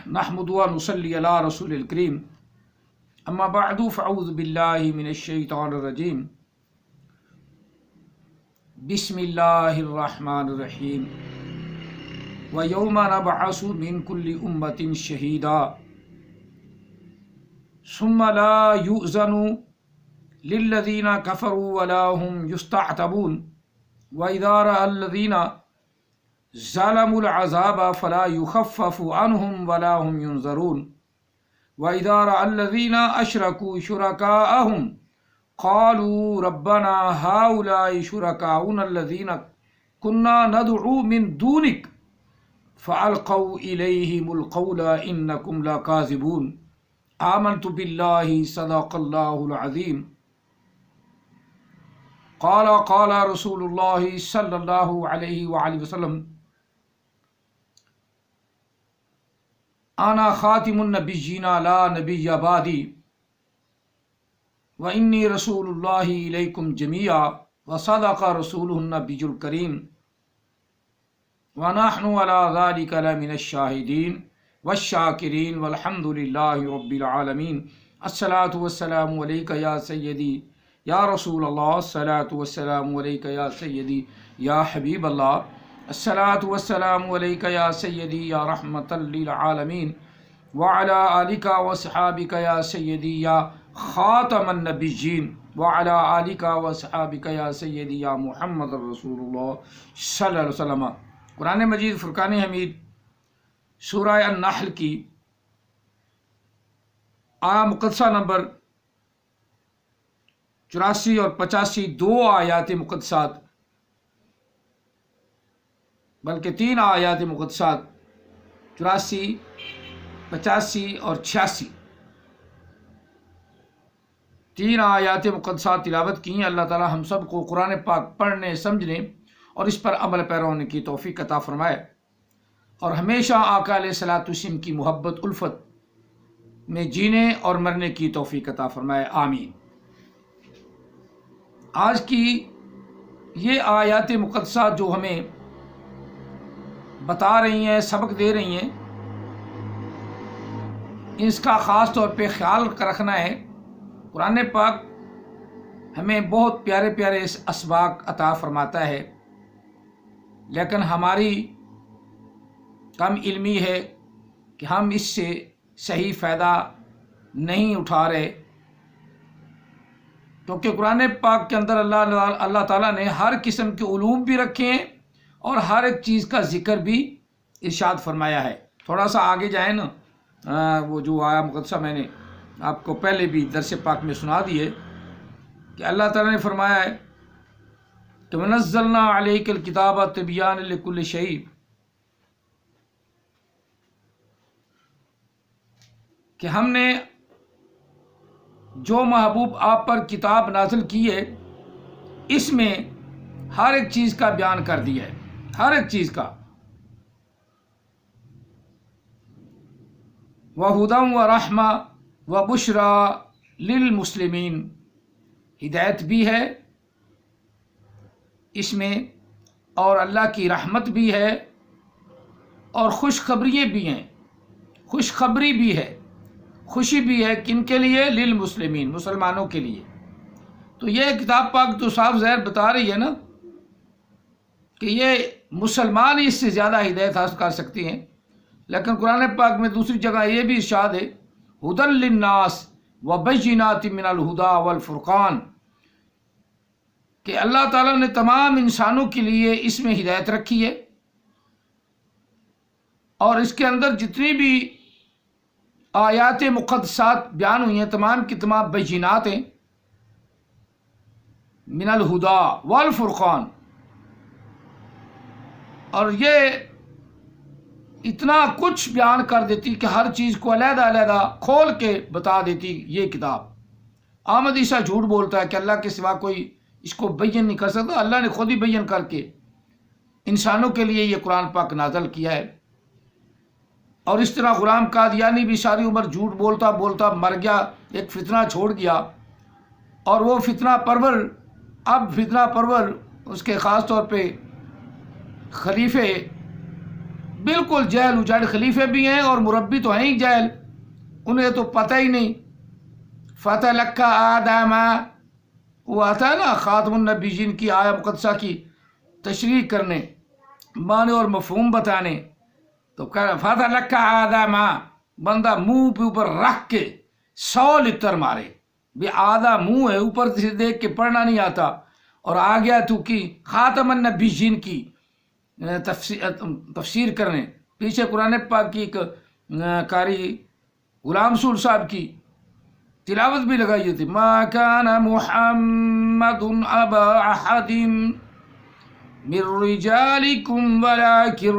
نحمد و نصلی علی رسول الکریم اما بعد فاعوذ باللہ من الشیطان الرجیم بسم اللہ الرحمن الرحیم ویوم نبعث من کل امۃ شہیدا ثم لا یؤذن للذین کفروا ولا هم یستعتبون وإذا رأى الذین ظلموا العذاب فلا يخفف عنهم ولا هم ينظرون وإذا رأى الذين أشركوا شركاءهم قالوا ربنا هؤلاء شركاؤنا الذين كنا ندعو من دونك فألقوا إليهم القول إنكم لكاذبون آمنت بالله صدق الله العظيم قال رسول الله صلى الله عليه وآله وسلم انا خاتم النبیین لا نبی بعدی وانی رسول اللہ الیکم جمیعا وصدق رسولہ النبی الکریم ونحن علی ذلک لمن الشاہدین والشاکرین والحمد للہ رب العالمین الصلاۃ والسلام علیک یا سیدی یا رسول اللہ الصلاۃ والسلام علیک یا سیدی یا حبیب اللہ الصلاۃ والسلام علیک یا سیدی یا رحمۃ للعالمین وعلی آلک وصحابک یا سیدی یا خاتم النبیین وعلی آلک وصحابک یا سیدی یا محمد رسول اللہ صلی اللہ علیہ وسلم۔ قرآن مجید فرقان حمید سورہ النحل کی آیہ مقدسہ نمبر 84 اور 85 دو آیات مقدسات بلکہ 3 آیات مقدسات 84 85 اور 86 3 آیات مقدسات تلاوت کی ہیں۔ اللہ تعالی ہم سب کو قرآن پاک پڑھنے سمجھنے اور اس پر عمل پیرا ہونے کی توفیق عطا فرمائے اور ہمیشہ آقا علیہ الصلوۃ والسلام کی محبت الفت میں جینے اور مرنے کی توفیق عطا فرمائے، آمین۔ آج کی یہ آیات مقدسات جو ہمیں بتا رہی ہیں، سبق دے رہی ہیں، اس کا خاص طور پہ خیال رکھنا ہے۔ قرآن پاک ہمیں بہت پیارے پیارے اسباق عطا فرماتا ہے، لیکن ہماری کم علمی ہے کہ ہم اس سے صحیح فائدہ نہیں اٹھا رہے، کیونکہ قرآن پاک کے اندر اللہ تعالیٰ نے ہر قسم کے علوم بھی رکھے ہیں اور ہر ایک چیز کا ذکر بھی ارشاد فرمایا ہے۔ تھوڑا سا آگے جائیں نا، وہ جو آیا مقدسہ میں نے آپ کو پہلے بھی درس پاک میں سنا دی ہے کہ اللہ تعالیٰ نے فرمایا ہے کہ وَنَزَّلْنَا عَلَيْكَ الْكِتَابَ تِبْيَانًا لِكُلِّ شَيْءٍ، کہ ہم نے جو محبوب آپ پر کتاب نازل کی ہے اس میں ہر ایک چیز کا بیان کر دیا ہے، ہر ایک چیز کا۔ وَهُدًى وَرَحْمَةً وَبُشْرَى لِلْمُسْلِمِينَ، ہدایت بھی ہے اس میں اور اللہ کی رحمت بھی ہے اور خوشخبریاں بھی ہیں، خوشخبری بھی ہے، خوشی بھی ہے، کن کے لیے؟ للمسلمین، مسلمانوں کے لیے۔ تو یہ کتاب پاک تو صاف ظاہر بتا رہی ہے نا کہ یہ مسلمان ہی اس سے زیادہ ہدایت حاصل کر سکتے ہیں، لیکن قرآن پاک میں دوسری جگہ یہ بھی ارشاد ہے ھدی للناس وبینات من الھدی والفرقان، کہ اللہ تعالیٰ نے تمام انسانوں کے لیے اس میں ہدایت رکھی ہے اور اس کے اندر جتنی بھی آیات مقدسات بیان ہوئی ہیں تمام کی تمام بینات ہیں، من الھدی والفرقان، اور یہ اتنا کچھ بیان کر دیتی کہ ہر چیز کو علیحدہ علیحدہ کھول کے بتا دیتی یہ کتاب۔ احمد عیسیٰ جھوٹ بولتا ہے کہ اللہ کے سوا کوئی اس کو بیان نہیں کر سکتا، اللہ نے خود ہی بیان کر کے انسانوں کے لیے یہ قرآن پاک نازل کیا ہے۔ اور اس طرح غلام قادیانی بھی ساری عمر جھوٹ بولتا بولتا مر گیا، ایک فتنہ چھوڑ گیا، اور وہ فتنہ پرور اب فتنہ پرور اس کے خاص طور پہ خلیفے بالکل جہل اجاڑ خلیفے بھی ہیں اور مربی تو ہیں ہی جہل، انہیں تو پتہ ہی نہیں۔ فتلقى آدم، وہ آتا ہے نا خاتم النبیین کی آیہ مقدسہ کی تشریح کرنے، معنی اور مفہوم بتانے، تو فتلقى آدم، بندہ منہ پہ اوپر رکھ کے 100 لتر مارے، بھی آدھا منہ ہے اوپر سے دیکھ کے پڑھنا نہیں آتا، اور آ گیا تو کی خاتم النبیین کی تفسیر کرنے۔ پیچھے قرآن پاک کی ایک قاری غلام سول صاحب کی تلاوت بھی لگائی ہوئی تھی، ما کان محمد ابا احد من رجالکم ولكن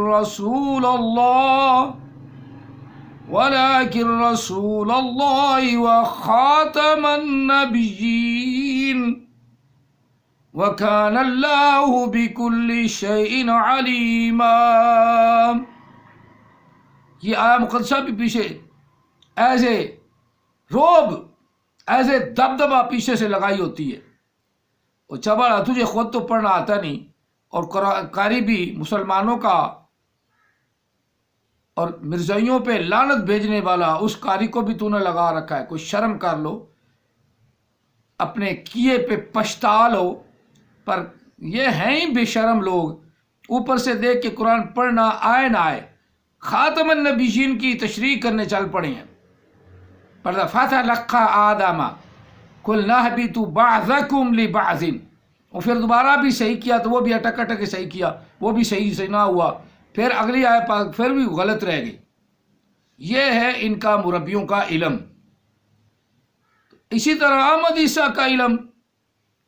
رسول اللہ وخاتم النبیین وَكَانَ اللَّهُ بِكُلِّ شَيْءٍ عَلِيمًا۔ یہ آیہ مقدسہ بھی پیچھے ایز اے روب، ایز اے دبدبہ پیچھے سے لگائی ہوتی ہے۔ اور چبڑا تجھے خود تو پڑھنا آتا نہیں، اور قاری بھی مسلمانوں کا اور مرزائیوں پہ لعنت بھیجنے والا اس قاری کو بھی تو نے لگا رکھا ہے، کوئی شرم کر لو، اپنے کیے پہ پچھتا لو۔ پر یہ ہیں ہی بے شرم لوگ، اوپر سے دیکھ کے قرآن پڑھنا آئے نہ آئے، خاتم النبیین کی تشریح کرنے چل پڑے ہیں۔ پردہ فتلقى آدم قلنا اهبطوا بعضكم لبعض، اور پھر دوبارہ بھی صحیح کیا تو وہ بھی اٹک اٹک صحیح کیا، وہ بھی صحیح نہ ہوا، پھر اگلی آیت پاک پھر بھی غلط رہ گئی۔ یہ ہے ان کا مربیوں کا علم۔ اسی طرح احمد عیسیٰ کا علم،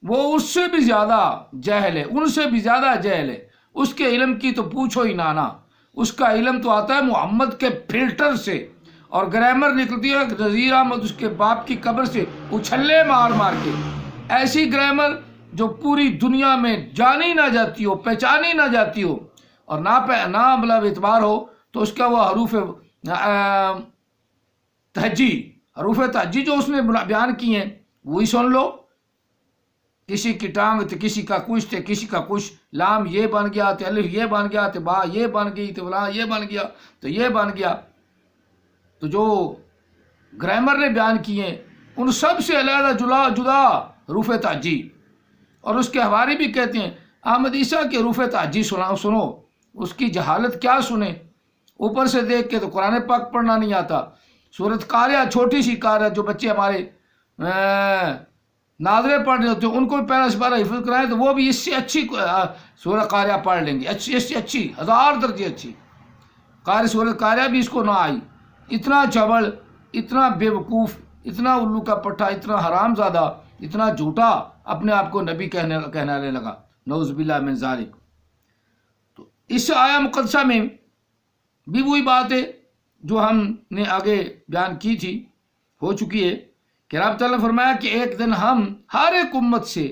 وہ اس سے بھی زیادہ جہل ہے، ان سے بھی زیادہ جہل ہے، اس کے علم کی تو پوچھو ہی نانا۔ اس کا علم تو آتا ہے محمد کے فلٹر سے، اور گرامر نکلتی ہے نذیر احمد اس کے باپ کی قبر سے اچھلے مار مار کے، ایسی گرامر جو پوری دنیا میں جانی نہ جاتی ہو، پہچانی نہ جاتی ہو، اور نہ مطلب اعتبار ہو تو اس کا وہ حروف تہجی جو اس نے بیان کی ہیں وہی سن لو۔ کسی کی ٹانگ تو کسی کا کچھ تھے، کسی کا کچھ، لام یہ بن گیا تو الف یہ بن گیا تو با یہ بن گئی تو فلاں یہ بن گیا تو یہ بن گیا۔ تو جو گرامر نے بیان کیے ان سب سے علیحدہ جدا حروف تہجی، اور اس کے حواری بھی کہتے ہیں احمد عیسیٰ کے حروف تہجی سنو، اس کی جہالت کیا سنیں، اوپر سے دیکھ کے تو قرآن پاک پڑھنا نہیں آتا۔ سورۃ قاریہ، چھوٹی سی قاریہ جو بچے ہمارے ناظرے پڑھ رہے ہوتے ہیں ان کو بھی پہلا سپارہ حفظ کرائیں تو وہ بھی اس سے اچھی سورہ قاریہ پڑھ لیں گے، اچھی 1000 درجے اچھی سورہ قاریہ بھی اس کو نہ آئی۔ اتنا چبڑ، اتنا بے وقوف، اتنا الو کا پٹھا، اتنا حرام زادہ، اتنا جھوٹا اپنے آپ کو نبی کہنے لگا، نعوذ باللہ من ذالک۔ تو اس آیہ مقدسہ میں بھی وہی بات ہے جو ہم نے آگے بیان کی تھی، ہو چکی ہے کہ رب تعالیٰ نے فرمایا کہ ایک دن ہم ہر ایک امت سے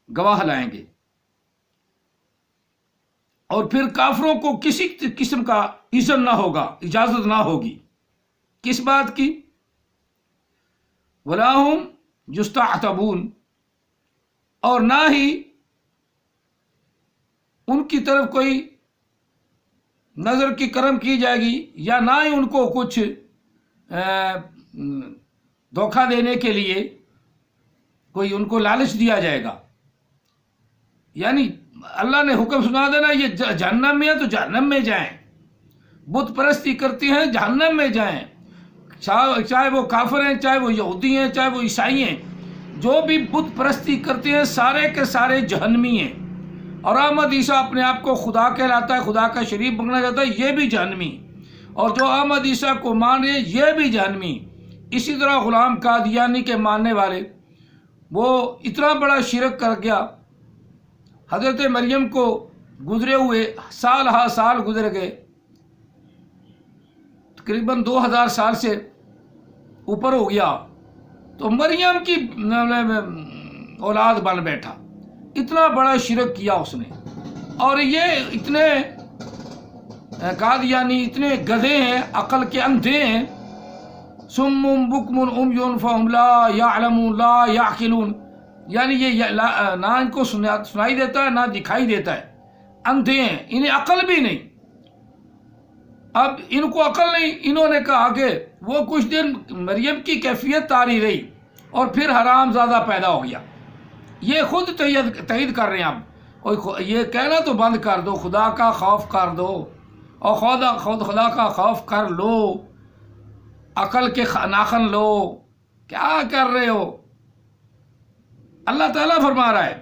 گواہ لائیں گے، اور پھر کافروں کو کسی قسم کا اذن نہ ہوگا، اجازت نہ ہوگی، کس بات کی؟ وَلَا هُمْ يُسْتَعْتَبُونَ، اور نہ ہی ان کی طرف کوئی نظر کی کرم کی جائے گی، یا نہ ہی ان کو کچھ دھوکہ دینے کے لیے کوئی ان کو لالچ دیا جائے گا۔ یعنی اللہ نے حکم سنا دینا یہ جہنم میں ہے تو جہنم میں جائیں، بت پرستی کرتی ہیں جہنم میں جائیں، چاہے وہ کافر ہیں، چاہے وہ یہودی ہیں، چاہے وہ عیسائی ہیں، جو بھی بت پرستی کرتے ہیں سارے کے سارے جہنمی ہیں۔ اور احمد عیسیٰ اپنے آپ کو خدا کہلاتا ہے، خدا کا شریک بننا چاہتا ہے، یہ بھی جہنمی، اور جو احمد عیسیٰ کو مان رہے ہیں یہ بھی جہنمی۔ اسی طرح غلام قادیانی کے ماننے والے، وہ اتنا بڑا شرک کر گیا، حضرت مریم کو گزرے ہوئے سال ہا سال گزر گئے، تقریباً 2000 سال سے اوپر ہو گیا، تو مریم کی اولاد بن بیٹھا، اتنا بڑا شرک کیا اس نے۔ اور یہ اتنے قادیانی اتنے گدھے ہیں، عقل کے اندھے ہیں، صم بکم عمی فہم لا یعلمون لا یعقلون، یعنی یہ نہ ان کو سنائی دیتا ہے، نہ دکھائی دیتا ہے، انہیں عقل بھی نہیں۔ اب ان کو عقل نہیں، انہوں نے کہا کہ وہ کچھ دن مریم کی کیفیت طاری رہی اور پھر حرام زادہ پیدا ہو گیا. یہ خود تائید کر رہے ہیں. اب یہ کہنا تو بند کر دو، خدا کا خوف کر دو، اور خدا کا خوف کر لو، عقل کے ناخن لو. کیا کر رہے ہو؟ اللہ تعالیٰ فرما رہا ہے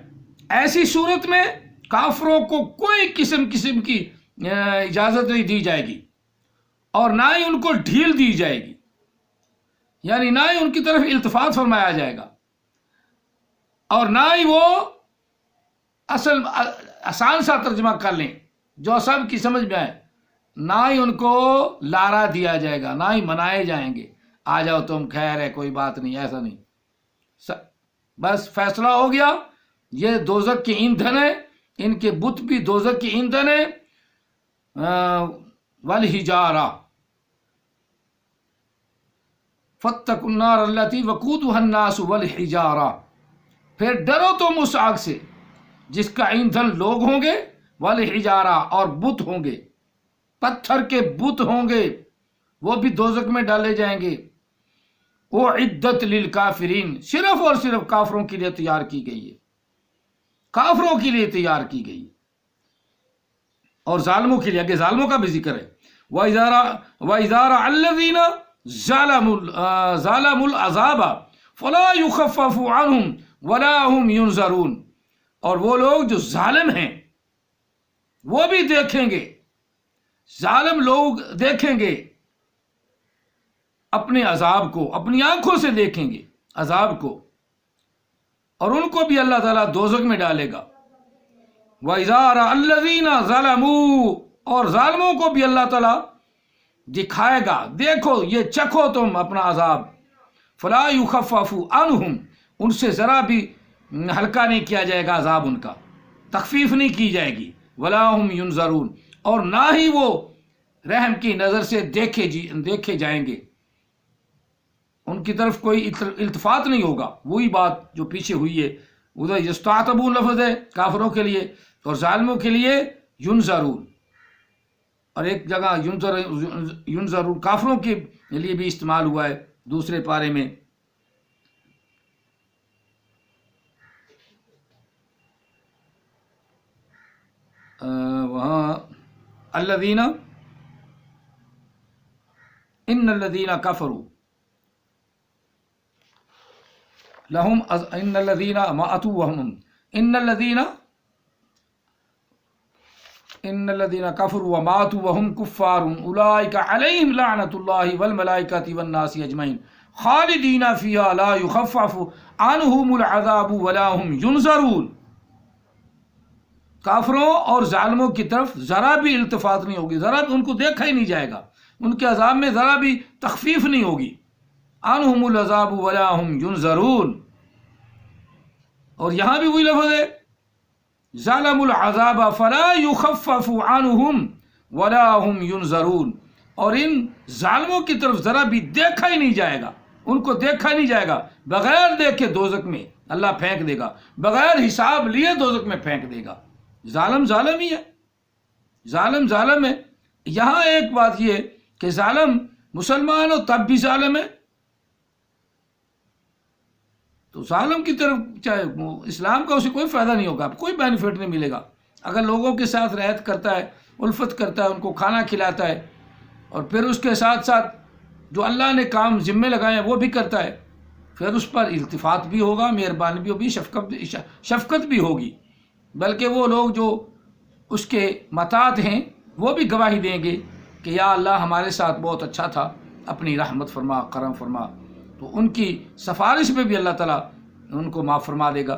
ایسی صورت میں کافروں کو کوئی قسم کی اجازت نہیں دی جائے گی، اور نہ ہی ان کو ڈھیل دی جائے گی، یعنی نہ ہی ان کی طرف التفات فرمایا جائے گا، اور نہ ہی وہ آسان سا ترجمہ کر لیں جو سب کی سمجھ میں آئے، نہ ہی ان کو لارا دیا جائے گا، نہ ہی منائے جائیں گے آ جاؤ تم، خیر ہے کوئی بات نہیں. ایسا نہیں، بس فیصلہ ہو گیا. یہ دوزخ کے ایندھن ہے، ان کے بت بھی دوزخ کے ایندھن ہے. والحجارہ فاتقوا النار التی وقودها الناس والحجارہ، پھر ڈرو تم اس آگ سے جس کا ایندھن لوگ ہوں گے، والحجارہ اور بت ہوں گے، پتھر کے بت ہوں گے، وہ بھی دوزخ میں ڈالے جائیں گے. اعدت للکافرین، صرف اور صرف کافروں کے لیے تیار کی گئی ہے، کافروں کے لیے تیار کی گئی ہے. اور ظالموں کے لیے، آگے ظالموں کا بھی ذکر ہے. وَإِذَا رَأَى الَّذِينَ ظَلَمُوا الْعَذَابَ فَلَا يُخَفَّفُ عَنْهُمْ وَلَا هُمْ يُنظَرُونَ، اور وہ لوگ جو ظالم ہیں وہ بھی دیکھیں گے، ظالم لوگ دیکھیں گے اپنے عذاب کو، اپنی آنکھوں سے دیکھیں گے عذاب کو، اور ان کو بھی اللہ تعالیٰ دوزخ میں ڈالے گا. وَإِذَا رَأَى الَّذِينَ ظَلَمُوا، اور ظالموں کو بھی اللہ تعالیٰ دکھائے گا، دیکھو یہ چکھو تم اپنا عذاب. فَلَا يُخَفَّفُ عَنْهُمْ، ان سے ذرا بھی ہلکا نہیں کیا جائے گا عذاب، ان کا تخفیف نہیں کی جائے گی. وَلَا هُمْ يُنظَرُونَ، اور نہ ہی وہ رحم کی نظر سے دیکھے جائیں گے، ان کی طرف کوئی التفات نہیں ہوگا. وہی بات جو پیچھے ہوئی ہے، ادھر یستعتبون لفظ ہے کافروں کے لیے، اور ظالموں کے لیے ینظرون، اور ایک جگہ ینظرون کافروں کے لیے بھی استعمال ہوا ہے دوسرے پارے میں. وہاں الذین ان الذین کفروا لہم ان الذین ماتوا وہم ان الذین کفروا وماتوا وہم کفار اولئک علیہم لعنۃ اللہ والملائکۃ والناس اجمعین خالدین فیہا لا یخفف عنہم العذاب ولا هم ینظرون. کافروں اور ظالموں کی طرف ذرا بھی التفات نہیں ہوگی، ذرا بھی ان کو دیکھا ہی نہیں جائے گا، ان کے عذاب میں ذرا بھی تخفیف نہیں ہوگی. عنہم العذاب ولا هم ینظرون، اور یہاں بھی وہی لفظ ہے ظالم العذاب فلا یخفف عنہم ولا هم ینظرون، اور ان ظالموں کی طرف ذرا بھی دیکھا ہی نہیں جائے گا، ان کو دیکھا ہی نہیں جائے گا، بغیر دیکھے دوزخ میں اللہ پھینک دے گا، بغیر حساب لیے دوزخ میں پھینک دے گا. ظالم ظالم ہی ہے، ظالم ظالم ہے. یہاں ایک بات یہ کہ ظالم مسلمان ہو تب بھی ظالم ہے، تو ظالم کی طرف چاہے اسلام کا اسے کوئی فائدہ نہیں ہوگا، کوئی بینیفٹ نہیں ملے گا. اگر لوگوں کے ساتھ رعایت کرتا ہے، الفت کرتا ہے، ان کو کھانا کھلاتا ہے، اور پھر اس کے ساتھ ساتھ جو اللہ نے کام ذمے لگائے ہیں وہ بھی کرتا ہے، پھر اس پر التفات بھی ہوگا، مہربانی بھی ہوگی، شفقت بھی ہوگی. بلکہ وہ لوگ جو اس کے مطاعت ہیں وہ بھی گواہی دیں گے کہ یا اللہ ہمارے ساتھ بہت اچھا تھا، اپنی رحمت فرما، کرم فرما. تو ان کی سفارش میں بھی اللہ تعالیٰ ان کو معاف فرما دے گا.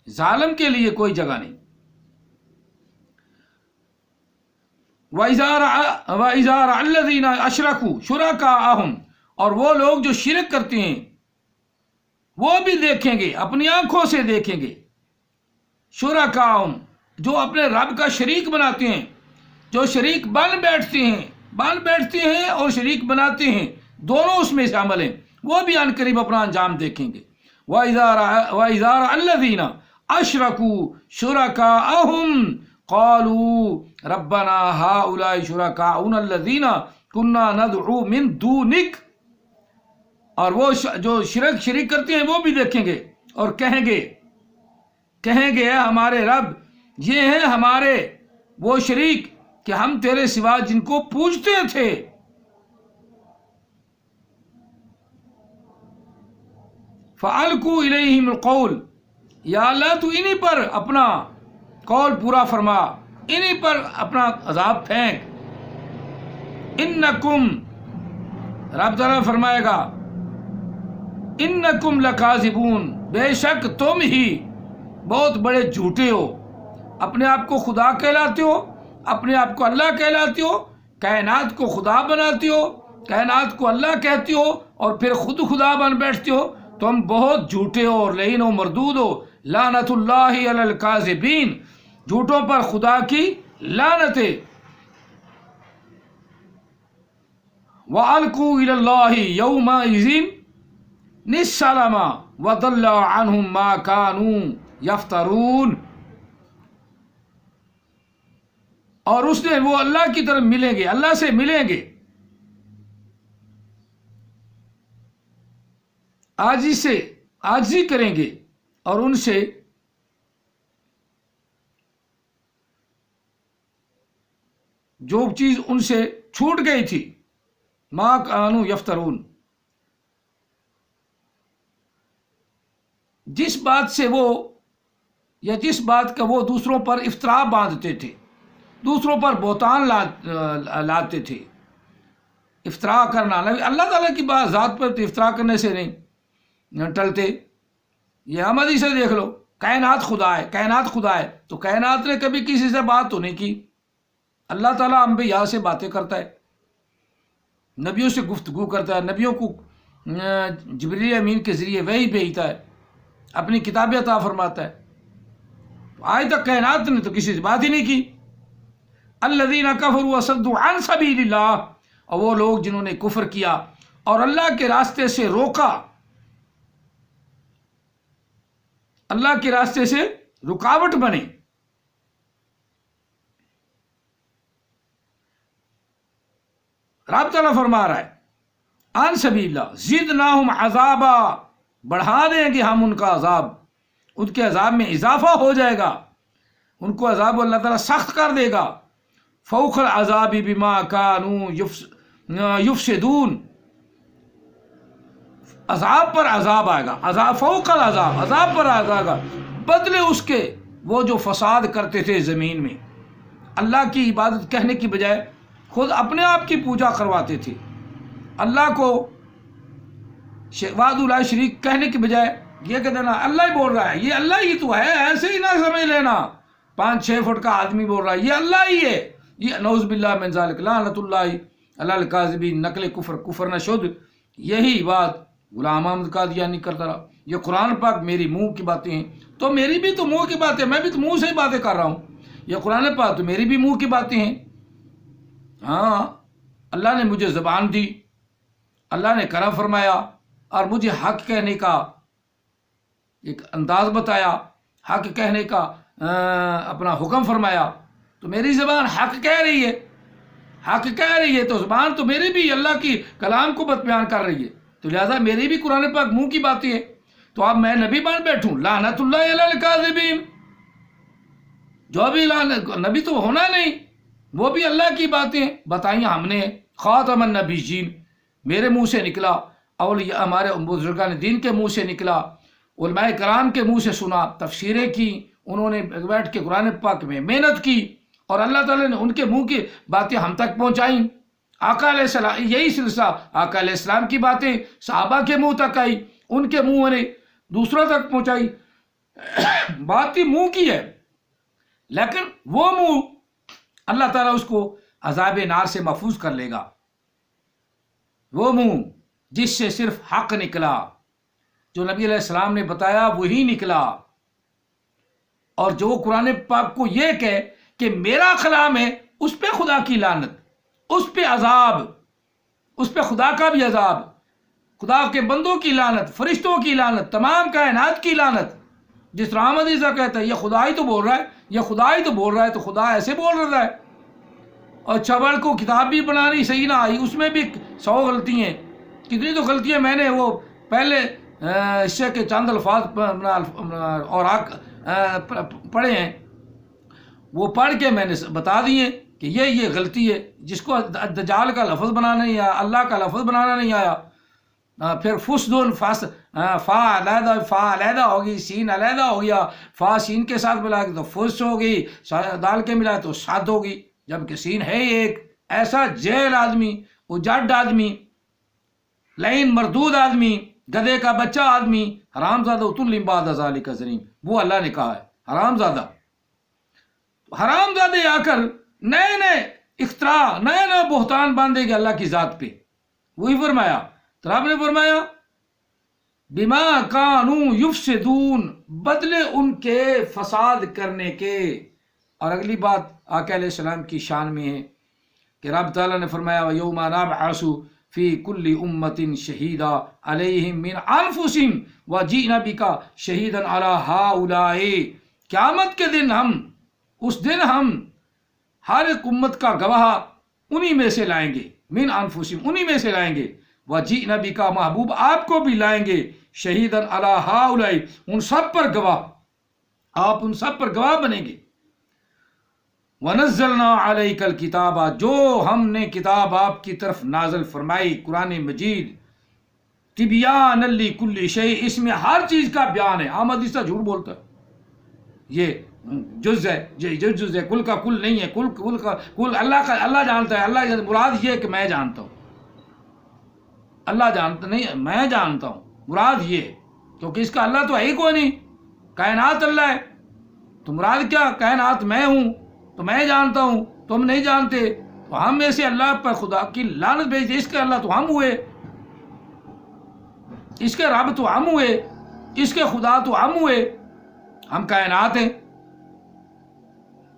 ظالم کے لیے کوئی جگہ نہیں. وَإِذَا رَأَى الَّذِينَ أَشْرَكُوا شُرَكَاءَهُمْ، اور وہ لوگ جو شرک کرتے ہیں وہ بھی دیکھیں گے، اپنی آنکھوں سے دیکھیں گے. شُرَكَاءَهُمْ، جو اپنے رب کا شریک بناتے ہیں، جو شریک بن بیٹھتے ہیں اور شریک بناتے ہیں، دونوں اس میں شامل ہیں، وہ بھی عن قریب اپنا انجام دیکھیں گے. وَإِذَا رَأَى الَّذِينَ أَشْرَكُوا شُرَكَاءَهُمْ قَالُوا ربنا ہؤلاء شرکاؤنا الذین کنا ندعو من دونک، اور وہ جو شریک کرتے ہیں وہ بھی دیکھیں گے اور کہیں گے ہمارے رب یہ ہیں ہمارے وہ شریک کہ ہم تیرے سوا جن کو پوجتے تھے۔ فَأَلْقُوا إِلَيْهِمُ الْقَوْلَ، یا اللہ تو انہی پر اپنا قول پورا فرما، انہی پر اپنا عذاب پھینک۔ انکم، رب تعالیٰ فرمائے گا انکم لکاذبون، بے شک تم ہی بہت بڑے جھوٹے ہو، اپنے آپ کو خدا کہلاتے ہو، اپنے آپ کو اللہ کہلاتے ہو، کائنات کو خدا بناتے ہو، کائنات کو اللہ کہتے ہو اور پھر خود خدا بن بیٹھتے ہو، تم بہت جھوٹے ہو اور لعین و مردود ہو۔ لعنت اللہ علی الکاذبین، جھوٹوں پر خدا کی لعنت ہے۔ وَأَلْقُوا إِلَى اللَّهِ يَوْمَئِذٍ السَّلَامَ وَضَلَّ عَنْهُمْ مَا كَانُوا يَفْتَرُونَ، اور اس دن وہ اللہ کی طرف ملیں گے، اللہ سے ملیں گے، عاجزی کریں گے، اور ان سے جو چیز ان سے چھوٹ گئی تھی، ما کانوا یفترون، جس بات سے وہ یا جس بات کا وہ دوسروں پر افترا باندھتے تھے، دوسروں پر بہتان لاتے تھے۔ افترا کرنا، اللہ تعالیٰ کی بات ذات پر افترا کرنے سے نہیں ٹلتے۔ یہ احمدی سے دیکھ لو، کائنات خدا ہے، کائنات خدا ہے، تو کائنات نے کبھی کسی سے بات تو نہیں کی۔ اللہ تعالیٰ انبیاء سے باتیں کرتا ہے، نبیوں سے گفتگو کرتا ہے، نبیوں کو جبریل امین کے ذریعے وحی بھیجتا ہے، اپنی کتابیں عطا فرماتا ہے۔ آج تک کائنات نے تو کسی سے بات ہی نہیں کی۔ الذین کفروا وصدوا عن سبیل اللہ، اور وہ لوگ جنہوں نے کفر کیا اور اللہ کے راستے سے روکا، اللہ کے راستے سے رکاوٹ بنے۔ رب تعالیٰ فرما رہا ہے عن سبیل اللہ زدناہم عذابا، بڑھا دیں گے ہم ان کا عذاب، ان کے عذاب میں اضافہ ہو جائے گا، ان کو عذاب اللہ تعالیٰ سخت کر دے گا۔ فوق العذاب بما کانوا یفسدون، عذاب پر عذاب آئے گا، عذاب فوق العذاب، عذاب پر عذاب آئے گا، بدلے اس کے وہ جو فساد کرتے تھے زمین میں، اللہ کی عبادت کہنے کی بجائے خود اپنے آپ کی پوجا کرواتے تھے، اللہ کو وحدہ لا شریک کہنے کی بجائے یہ کہہ دینا اللہ ہی بول رہا ہے، یہ اللہ ہی تو ہے، ایسے ہی نہ سمجھ لینا 5-6 فٹ کا آدمی بول رہا ہے، یہ اللہ ہی ہے، یہ نعوذ باللہ من ذالک، لعنت اللہ علی الکاذبین، نقل کفر نہ شد۔ یہی بات غلام احمد قادیانی کرتا رہا، یہ قرآن پاک میری منہ کی باتیں ہیں، تو میری بھی تو منہ کی باتیں، میں بھی تو منہ سے ہی باتیں کر رہا ہوں، یہ قرآن پاک تو میری بھی منہ کی باتیں ہیں۔ ہاں، اللہ نے مجھے زبان دی، اللہ نے کرم فرمایا اور مجھے حق کہنے کا ایک انداز بتایا، حق کہنے کا اپنا حکم فرمایا، تو میری زبان حق کہہ رہی ہے، حق کہہ رہی ہے، تو زبان تو میری بھی اللہ کی کلام کو بیان کر رہی ہے، تو لہذا میری بھی قرآن پاک منہ کی باتیں ہیں، تو اب میں نبی بن بیٹھوں؟ لعنت اللہ علی الکاذبین، جو بھی نبی تو ہونا نہیں، وہ بھی اللہ کی باتیں بتائیں ہم نے، خاتم النبیین میرے منہ سے نکلا، اولیاء ہمارے بزرگان دین کے منہ سے نکلا، علماء کرام کے منہ سے سنا، تفسیریں کی، انہوں نے بیٹھ کے قرآن پاک میں محنت کی، اور اللہ تعالیٰ نے ان کے منہ کی باتیں ہم تک پہنچائیں۔ آقا علیہ السلام، یہی سلسلہ، آقا علیہ السلام کی باتیں صحابہ کے منہ تک آئی، ان کے منہ نے دوسروں تک پہنچائی، بات ہی منہ کی ہے، لیکن وہ منہ اللہ تعالیٰ اس کو عذاب نار سے محفوظ کر لے گا، وہ منہ جس سے صرف حق نکلا، جو نبی علیہ السلام نے بتایا وہی نکلا، اور جو قرآن پاک کو یہ کہے کہ میرا کلام ہے، اس پہ خدا کی لعنت، اس پہ عذاب، اس پہ خدا کا بھی عذاب، خدا کے بندوں کی لعنت، فرشتوں کی لعنت، تمام کائنات کی لعنت۔ جس طرح احمد عیسیٰ کہتا ہے یہ خدا ہی تو بول رہا ہے، یہ خدا ہی تو بول رہا ہے، تو خدا ایسے بول رہا ہے، اور چبل کو کتاب بھی بنانی صحیح نہ آئی، اس میں بھی 100 غلطی ہیں۔ کتنی تو غلطیاں میں نے وہ پہلے حصے کے چند الفاظ اور پڑھے ہیں، وہ پڑھ کے میں نے بتا دیے کہ یہ غلطی ہے۔ جس کو دجال کا لفظ بنانا نہیں آیا، اللہ کا لفظ بنانا نہیں آیا، پھر فسدون فا علیحدہ ہوگی، سین علیحدہ ہو گیا، فا سین کے ساتھ ملا کے تو فس ہوگی، دال کے ملا تو صاد ہوگی، جبکہ سین ہے ہی ایک۔ ایسا جہل آدمی، اجڈ آدمی، لعین مردود آدمی، گدھے کا بچہ آدمی، حرام زادہ اتل بعد ذالک زنیم، وہ اللہ نے کہا ہے حرام زادہ۔ حرام زادے آ کر نئے نئے اختراع، نئے نئے بہتان باندھے گے اللہ کی ذات پہ۔ وہی فرمایا، تو رب نے فرمایا بما کانوا یفسدون، بدلے ان کے فساد کرنے کے۔ اور اگلی بات آقا علیہ السلام کی شان میں ہے کہ رب تعالیٰ نے فرمایا وَيَوْمَ نَبْعَثُ فِي كُلِّ أُمَّةٍ شَهِيدًا عَلَيْهِمْ مِنْ أَنفُسِهِمْ وَجِئْنَا بِكَ شَهِيدًا عَلَى هَؤُلَاءِ، قیامت کے دن اس دن ہم ہر ایک امت کا گواہ انہی میں سے لائیں گے، من انفسہم، انہی میں سے لائیں گے، وَجِئْنَا بِكَ، محبوب آپ کو بھی لائیں گے، شہیداً عَلَى هَؤُلَاءِ، ان سب پر گواہ، آپ ان سب پر گواہ بنیں گے۔ وَنَزَّلْنَا عَلَيْكَ الْكِتَابَ، جو ہم نے کتاب آپ کی طرف نازل فرمائی، قرآن مجید، تِبْيَانًا لِكُلِّ شَيْءٍ، اس میں ہر چیز کا بیان ہے۔ احمد اس طرح جھوٹ بولتا ہے، یہ جز ہے، یہ جز ہے، کل کا کل نہیں ہے، کل کا کل اللہ کا اللہ جانتا ہے۔ اللہ مراد یہ ہے کہ میں جانتا ہوں، اللہ جانتا نہیں، میں جانتا ہوں، مراد یہ ہے، کیونکہ اس کا اللہ تو ہے ہی کوئی نہیں، کائنات اللہ ہے، تو مراد کیا؟ کائنات میں ہوں تو میں جانتا ہوں، تم نہیں جانتے، تو ہم میں سے اللہ پر خدا کی لعنت بھیج دے۔ اس کے اللہ تو ہم ہوئے، اس کے رب تو ہم ہوئے، اس کے خدا تو ہم ہوئے، ہم کائنات ہیں،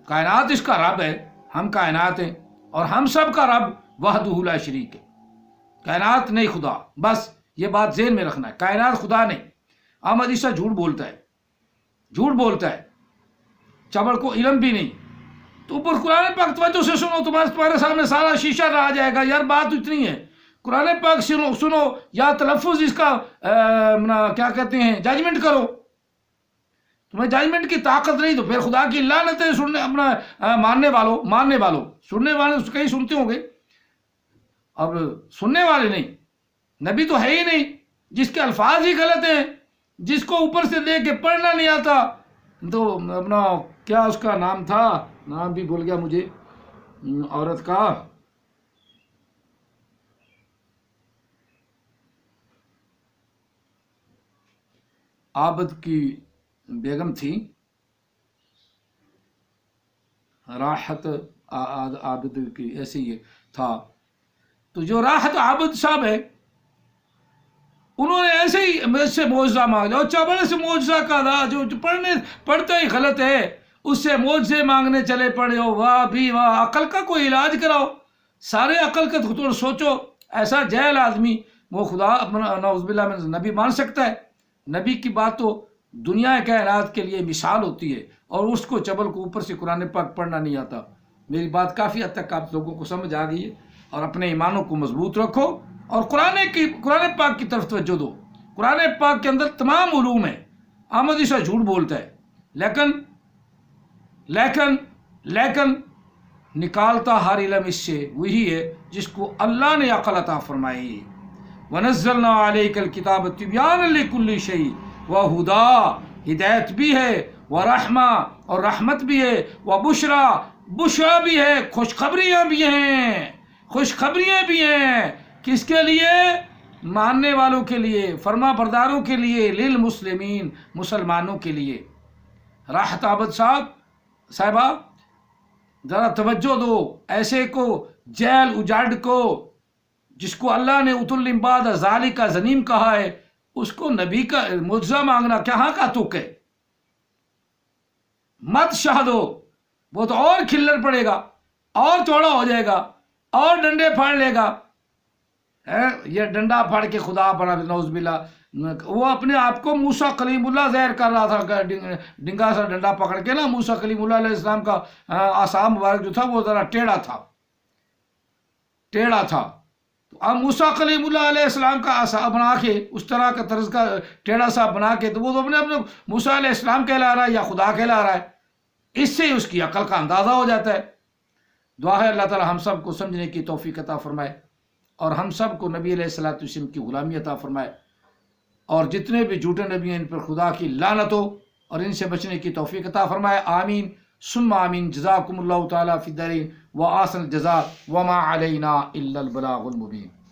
کائنات اس کا رب ہے، ہم کائنات ہیں، اور ہم سب کا رب وحدہ لا شریک ہے، کائنات نہیں خدا۔ بس یہ بات ذہن میں رکھنا ہے، کائنات خدا نہیں۔ احمد عیسیٰ جھوٹ بولتا ہے، جھوٹ بولتا ہے، چبڑ کو علم بھی نہیں۔ تو اوپر قرآن پاک توجہ سے سنو، تمہارے سامنے سارا شیشہ رہ جائے گا۔ یار بات اتنی ہے، قرآن پاک سنو یا تلفظ اس کا کیا کہتے ہیں ججمنٹ کرو۔ تمہیں ججمنٹ کی طاقت نہیں تو پھر خدا کی لعنت ہے سننے اپنا ماننے والوں سننے والے کئی سنتے ہوں گے، اب سننے والے نہیں، نبی تو ہے ہی نہیں، جس کے الفاظ ہی غلط ہیں، جس کو اوپر سے دیکھ کے پڑھنا نہیں آتا۔ تو اپنا کیا اس کا نام تھا، نام بھی بھول گیا مجھے، عورت کا عابد کی بیگم تھی، راحت عابد کی ایسے ہی تھا۔ تو جو راحت عابد صاحب ہے، انہوں نے ایسے ہی اس سے معجزہ مانگ لیا، اور چابڑے سے معجزہ کا تھا، جو پڑھتا ہی غلط ہے، اس سے معجزے مانگنے چلے پڑے ہو۔ واہ بھی واہ، عقل کا کوئی علاج کراؤ، سارے عقل کا تو سوچو۔ ایسا جہل آدمی وہ خدا اپنا نعوذ باللہ من نبی مان سکتا ہے؟ نبی کی بات تو دنیا کائنات کے لیے مثال ہوتی ہے، اور اس کو چبل کو اوپر سے قرآن پاک پڑھنا نہیں آتا۔ میری بات کافی حد تک آپ لوگوں کو سمجھ آ گئی ہے، اور اپنے ایمانوں کو مضبوط رکھو، اور قرآن پاک کی طرف توجہ دو۔ قرآن پاک کے اندر تمام علوم ہیں۔ احمد عیسیٰ جھوٹ بولتا ہے، لیکن نکالتا ہر علم اس سے وہی ہے جس کو اللہ نے عقل عطا فرمائی۔ وَنَزَّلْنَا عَلَيْكَ الْكِتَابَ تِبْيَانًا لِكُلِّ شَيْءٍ وَهُدًى، ہدایت بھی ہے، وَرَحْمَةً، اور رحمت بھی ہے، وَبُشْرَى، بشرا بھی ہے، خوشخبریاں بھی ہیں، خوشخبریاں بھی ہیں۔ کس کے لیے؟ ماننے والوں کے لیے، فرما برداروں کے لیے، للمسلمین، مسلمانوں کے لیے۔ راحت عابد صاحبہ ذرا توجہ دو، ایسے کو جیل اجاڑ کو، جس کو اللہ نے اتل بعد ذالک زنیم کہا ہے، اس کو نبی کا معجزہ مانگنا کہاں کا تک ہے؟ مت شاہ دو، وہ تو اور کھلر پڑے گا، اور چوڑا ہو جائے گا، اور ڈنڈے پھاڑ لے گا۔ یہ ڈنڈا پھاڑ کے خدا بنا، نعوذ باللہ، وہ اپنے آپ کو موسیٰ کلیم اللہ ظاہر کر رہا تھا، ڈنگا سا ڈنڈا پکڑ کے نا۔ موسیٰ کلیم اللہ علیہ السلام کا عصا مبارک جو تھا وہ ذرا ٹیڑھا تھا، ٹیڑھا تھا، تو اب موسیٰ کلیم اللہ علیہ السلام کا عصا بنا کے اس طرح کا طرز کا ٹیڑھا سا بنا کے، تو وہ تو اپنے موسیٰ علیہ السلام کہلا رہا ہے یا خدا کہلا رہا ہے، اس سے اس کی عقل کا اندازہ ہو جاتا ہے۔ دعا ہے اللہ تعالی ہم سب کو سمجھنے کی توفیق عطا فرمائے، اور ہم سب کو نبی علیہ الصلوۃ والسلام کی غلامی عطا فرمائے، اور جتنے بھی جھوٹے نبی ہیں ان پر خدا کی لعنت ہو، اور ان سے بچنے کی توفیق عطا فرمائے۔ آمین ثم آمین۔ جزاکم اللہ تعالی فی الدارین، وآحسن الجزاء، وما علینا الا البلاغ المبین۔